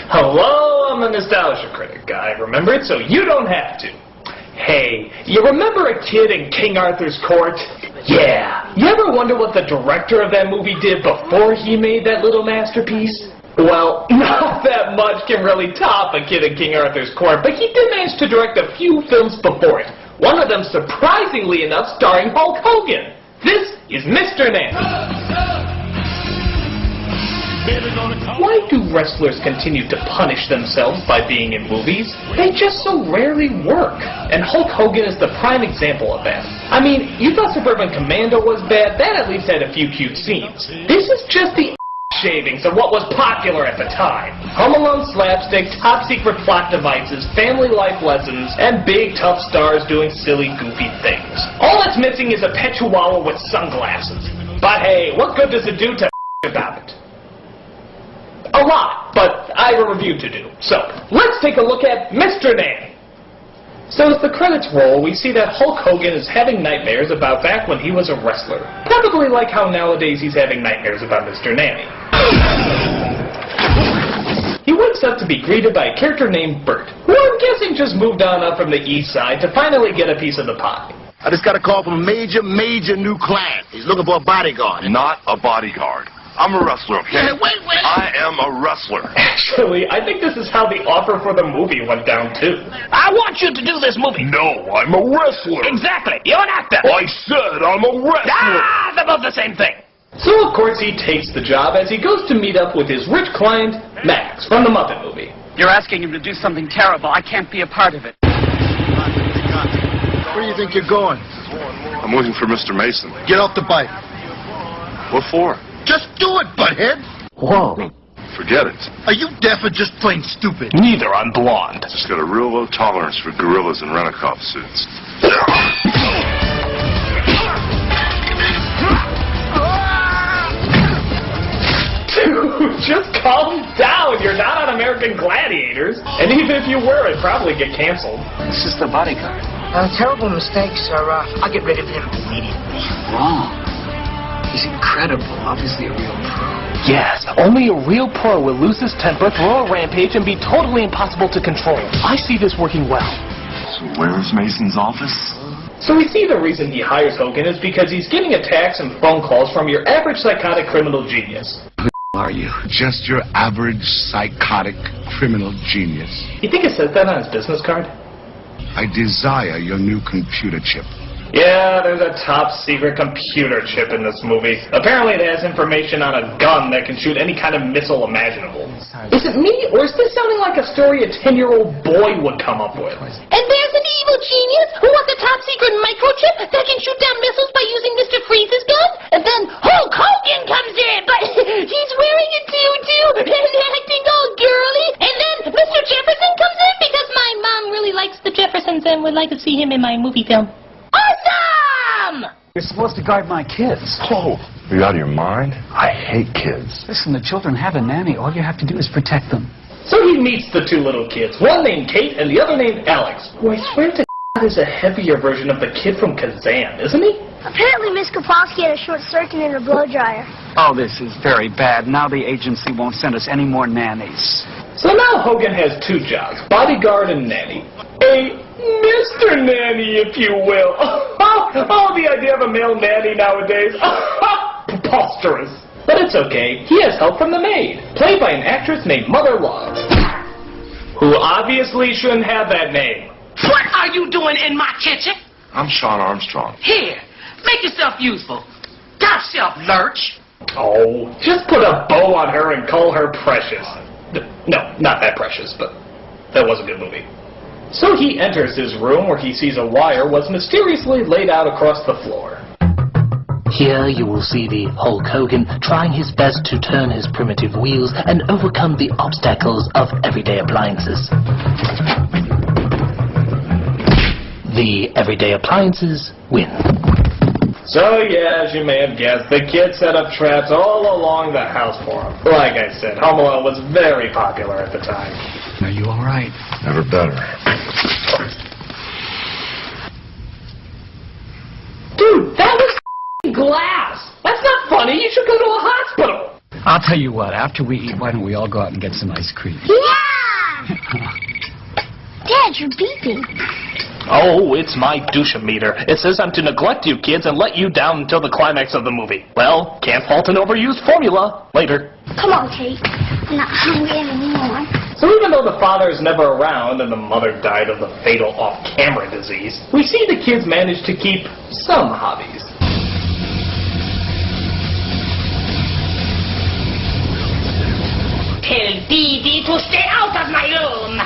Hello, I'm the Nostalgia Critic. I remember it so you don't have to. Hey, you remember a kid in King Arthur's court? Yeah. You ever wonder what the director of that movie did before he made that little masterpiece? Well, not that much can really top a kid in King Arthur's court, but he did manage to direct a few films before it. One of them, surprisingly enough, starring Hulk Hogan. This is Mr. Nanny. Why do wrestlers continue to punish themselves by being in movies? They just so rarely work. And Hulk Hogan is the prime example of that. I mean, you thought Suburban Commando was bad? That at least had a few cute scenes. This is just the shavings of what was popular at the time. Home Alone slapstick, top secret plot devices, family life lessons, and big tough stars doing silly goofy things. All that's missing is a pet chihuahua with sunglasses. But hey, what good does it do to about it? A lot, but I have a review to do. So, let's take a look at Mr. Nanny. So as the credits roll, we see that Hulk Hogan is having nightmares about back when he was a wrestler. Probably like how nowadays he's having nightmares about Mr. Nanny. He wakes up to be greeted by a character named Bert, who I'm guessing just moved on up from the east side to finally get a piece of the pie. I just got a call from a major new client. He's looking for a bodyguard. Not a bodyguard. I'm a wrestler, okay? Hey, wait. I am a wrestler. Actually, I think this is how the offer for the movie went down, too. I want you to do this movie. No, I'm a wrestler. Exactly. You're an actor. I said I'm a wrestler. Ah, they're both the same thing. So, of course, he takes the job as he goes to meet up with his rich client, Max, from the Muppet movie. You're asking him to do something terrible. I can't be a part of it. Where do you think you're going? I'm looking for Mr. Mason. Get off the bike. What for? Just do it, butthead. Whoa. Forget it. Are you deaf or just plain stupid? Neither, I'm blonde. Just got a real low tolerance for gorillas in Renikoff suits. Dude, just calm down. You're not on American Gladiators. And even if you were, it'd probably get canceled. This is the bodyguard. Terrible mistake, sir. I'll get rid of him immediately. Wrong. He's incredible. Obviously a real pro. Yes, only a real pro will lose his temper, throw a rampage, and be totally impossible to control. I see this working well. So where's Mason's office? So we see the reason he hires Hogan is because he's getting attacks and phone calls from your average psychotic criminal genius. Who are you? Just your average psychotic criminal genius. You think it says that on his business card? I desire your new computer chip. Yeah, there's a top secret computer chip in this movie. Apparently it has information on a gun that can shoot any kind of missile imaginable. Is it me, or is this sounding like a story a 10-year-old boy would come up with? And there's an evil genius who wants a top secret microchip that can shoot down missiles by using Mr. Freeze's gun? And then Hulk Hogan comes in, but he's wearing a tutu and acting all girly. And then Mr. Jefferson comes in because my mom really likes the Jeffersons and would like to see him in my movie film. Awesome! You're supposed to guard my kids. Oh, are you out of your mind? I hate kids. Listen, the children have a nanny. All you have to do is protect them. So he meets the two little kids, one named Kate and the other named Alex, who I swear to God is a heavier version of the kid from Kazan, isn't he? Apparently Miss Kapowski had a short circuit in her blow dryer. Oh, this is very bad. Now the agency won't send us any more nannies. So now Hogan has two jobs, bodyguard and nanny. A Mr. Nanny, if you will. Oh, the idea of a male nanny nowadays. Preposterous. But it's okay. He has help from the maid, played by an actress named Mother Love, who obviously shouldn't have that name. What are you doing in my kitchen? I'm Sean Armstrong. Here, make yourself useful. Got yourself, lurch. Oh, just put a bow on her and call her Precious. No, not that Precious, but that was a good movie. So he enters his room where he sees a wire was mysteriously laid out across the floor. Here you will see the Hulk Hogan trying his best to turn his primitive wheels and overcome the obstacles of everyday appliances. The everyday appliances win. So yeah, as you may have guessed, the kid set up traps all along the house for him. Like I said, Home Alone was very popular at the time. Are you all right? Never better. Dude, that was glass! That's not funny, you should go to a hospital! I'll tell you what, after we eat, why don't we all go out and get some ice cream? Yeah! Dad, you're beeping. Oh, it's my douche-meter. It says I'm to neglect you kids and let you down until the climax of the movie. Well, can't fault an overused formula. Later. Come on, Kate. I'm not hungry anymore. So even though the father is never around and the mother died of the fatal off-camera disease, we see the kids manage to keep some hobbies. Tell Dee Dee to stay out of my room.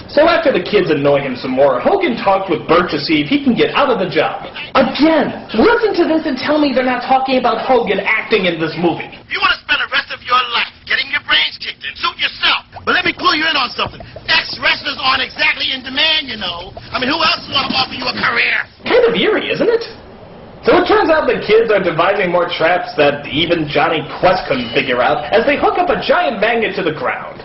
So after the kids annoy him some more, Hogan talks with Bert to see if he can get out of the job. Again, listen to this and tell me they're not talking about Hogan acting in this movie. You want to spend the rest of your life getting your brains kicked in, suit yourself. But let me clue you in on something. Ex-wrestlers aren't exactly in demand, you know. I mean, who else want to offer you a career? Kind of eerie, isn't it? So it turns out the kids are devising more traps that even Johnny Quest couldn't figure out as they hook up a giant magnet to the ground.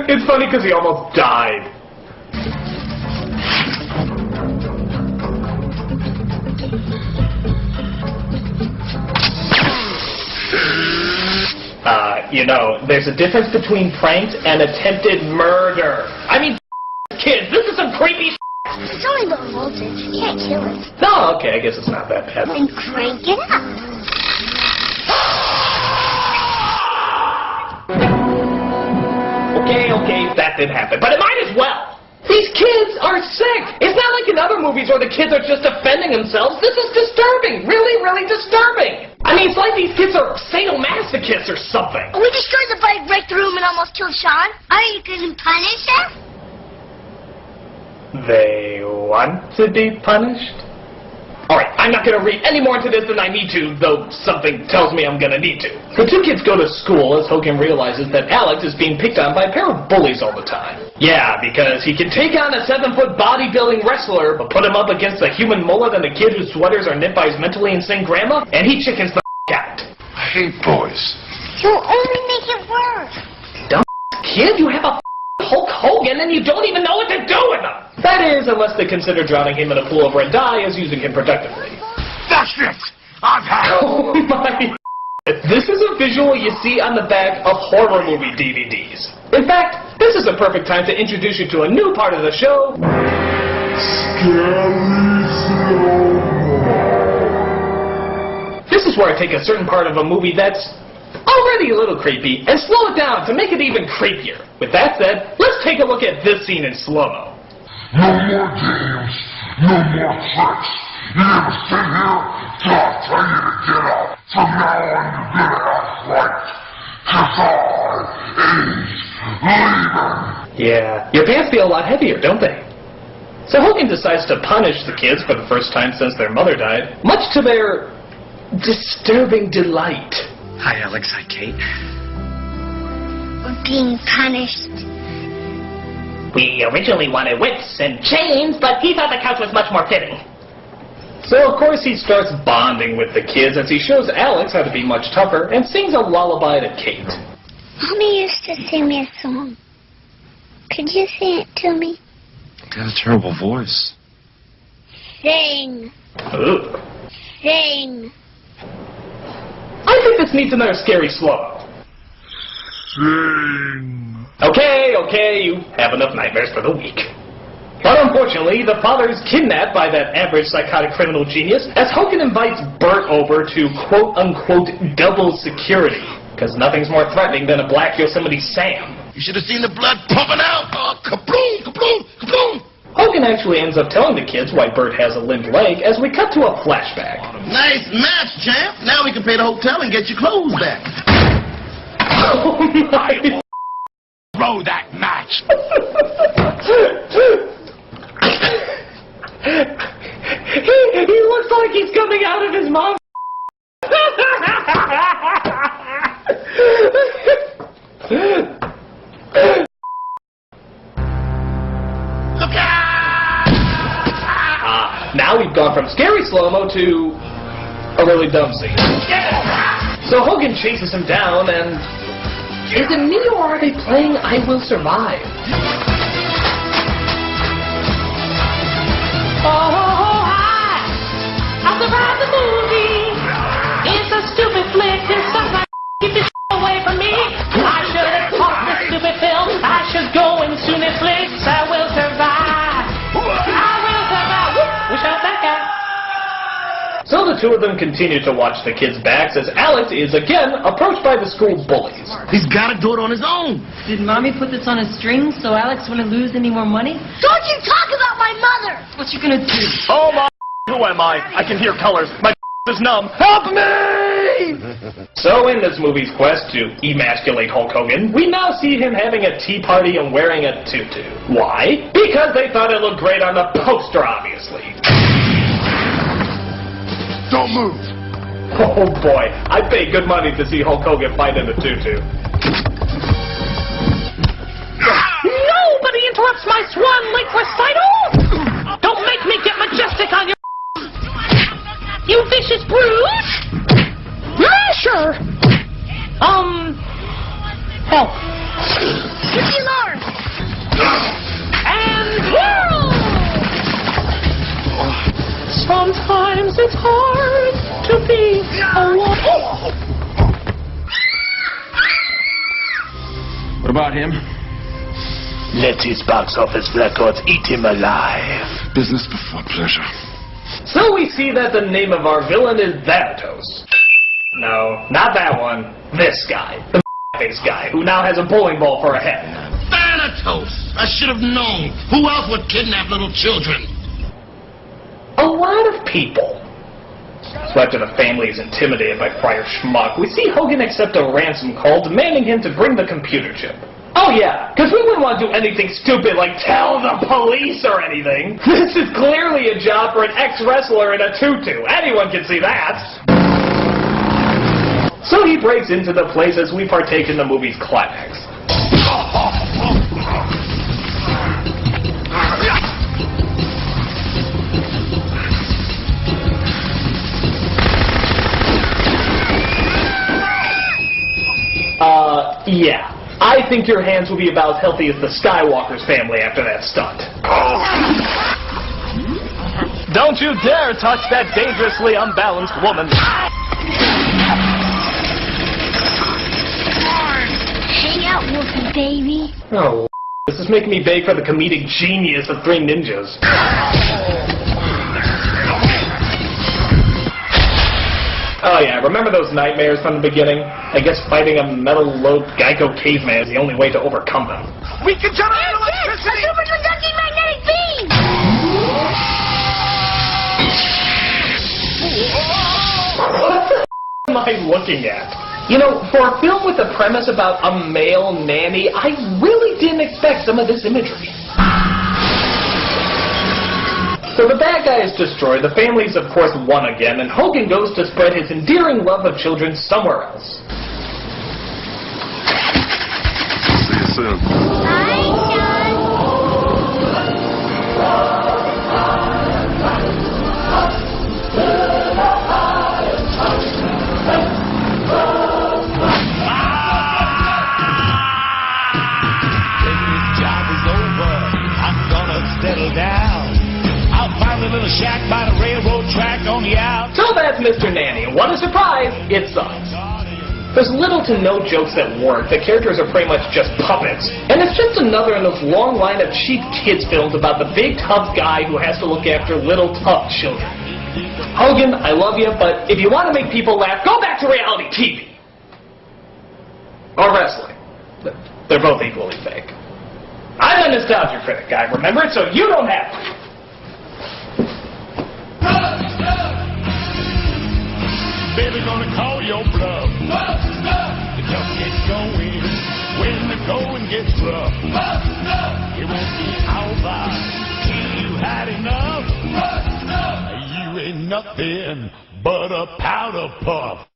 It's funny because he almost died. You know, there's a difference between pranks and attempted murder. I mean, kids, this is some creepy It's only low voltage. You can't kill it. No, okay, I guess it's not that bad. Then crank it up. Okay, that did happen, but it might as well. These kids are sick. It's not like in other movies where the kids are just defending themselves. This is disturbing. Really, really disturbing. I mean, it's like these kids are sadomasochists or something. We destroyed the bike, wrecked the room, and almost killed Sean. Are you going to punish them? They want to be punished? Alright, I'm not going to read any more into this than I need to, though something tells me I'm going to need to. The two kids go to school as Hogan realizes that Alex is being picked on by a pair of bullies all the time. Yeah, because he can take on a 7-foot bodybuilding wrestler, but put him up against a human mullet and a kid whose sweaters are knit by his mentally insane grandma, and he chickens the out. I hate boys. You'll only make it worse. Dumb kid, you have a Hulk Hogan and you don't even know what to do with him. That is, unless they consider drowning him in a pool of red dye as using him productively. That's it! I've had it! Oh my... This is a visual you see on the back of horror movie DVDs. In fact, this is a perfect time to introduce you to a new part of the show. This is where I take a certain part of a movie that's already a little creepy and slow it down to make it even creepier. With that said, let's take a look at this scene in slow-mo. No more games, no more tricks. You're gonna sit here till I tell you to get up. From now on, you're gonna act right. 'Cause I ain't leaving. Yeah, your pants feel a lot heavier, don't they? So Hogan decides to punish the kids for the first time since their mother died, much to their disturbing delight. Hi, Alex. Hi, Kate. We're being punished. We originally wanted whips and chains, but he thought the couch was much more fitting. So of course he starts bonding with the kids as he shows Alex how to be much tougher and sings a lullaby to Kate. Mommy used to sing me a song. Could you sing it to me? You got a terrible voice. Sing. Ooh. Sing. I think this needs another scary slow. Sing. Okay, you have enough nightmares for the week. But unfortunately, the father is kidnapped by that average psychotic criminal genius as Hogan invites Bert over to quote-unquote double security. Because nothing's more threatening than a black Yosemite Sam. You should have seen the blood pumping out. Oh, kabloom, kabloom, kabloom. Hogan actually ends up telling the kids why Bert has a limp leg as we cut to a flashback. Nice match, champ. Now we can pay the hotel and get your clothes back. Oh my... Throw that match. he looks like he's coming out of his mom's. Now we've gone from scary slow-mo to a really dumb scene. So Hogan chases him down, and is it me or are they playing I Will Survive? Oh, I survived the movie. It's a stupid flick. It's something like keep this away from me. I should have taught this stupid film. I should go into Netflix. I will survive. I will survive. Wish I was that guy. So the two of them continue to watch the kids' backs as Alex is again approached by the school bullies. He's got to do it on his own. Did Mommy put this on a string so Alex wouldn't lose any more money? Don't you talk about my mother! What you gonna do? Oh my, who am I? I can hear colors. My is numb. Help me! So in this movie's quest to emasculate Hulk Hogan, we now see him having a tea party and wearing a tutu. Why? Because they thought it looked great on the poster, obviously. Don't move. Oh boy, I pay good money to see Hulk Hogan fight in a tutu. Nobody interrupts my Swan Lake recital! Don't make me get majestic on your you vicious brute! Yeah, sure. Help. Hit the alarm! And whirl! Sometimes it's hard to be a woman. What about him? Let his box office records eat him alive. Business before pleasure. So we see that the name of our villain is Thanatos. No, not that one. This guy. The face guy, who now has a bowling ball for a head. Thanatos! I should have known. Who else would kidnap little children? A lot of people. So after the family is intimidated by Friar Schmuck, we see Hogan accept a ransom call demanding him to bring the computer chip. Oh yeah, because we wouldn't want to do anything stupid like tell the police or anything. This is clearly a job for an ex-wrestler in a tutu. Anyone can see that. So he breaks into the place as we partake in the movie's climax. Yeah. I think your hands will be about as healthy as the Skywalker's family after that stunt. Don't you dare touch that dangerously unbalanced woman. Hang out, Wolfie, baby. Oh, this is making me beg for the comedic genius of Three Ninjas. Oh yeah, remember those nightmares from the beginning? I guess fighting a metal-lobed Geico caveman is the only way to overcome them. We can generate electricity! A superconducting magnetic beam! What the am I looking at? You know, for a film with a premise about a male nanny, I really didn't expect some of this imagery. So the bad guy is destroyed, the family's of course won again, and Hogan goes to spread his endearing love of children somewhere else. See you soon. Bye, John. When this job is over, I'm gonna settle down. Find a little shack by the railroad track on the out. So that's Mr. Nanny, and what a surprise, it sucks. There's little to no jokes that work, the characters are pretty much just puppets, and it's just another in this long line of cheap kids films about the big tough guy who has to look after little tough children. Hogan, I love you, but if you want to make people laugh, go back to reality TV. Or wrestling. They're both equally fake. I'm a nostalgia critic, guy, remember it, so you don't have to. Baby, gonna call your bluff. The jump gets going when the going gets rough. It won't be over till you had enough. You ain't nothing but a powder puff.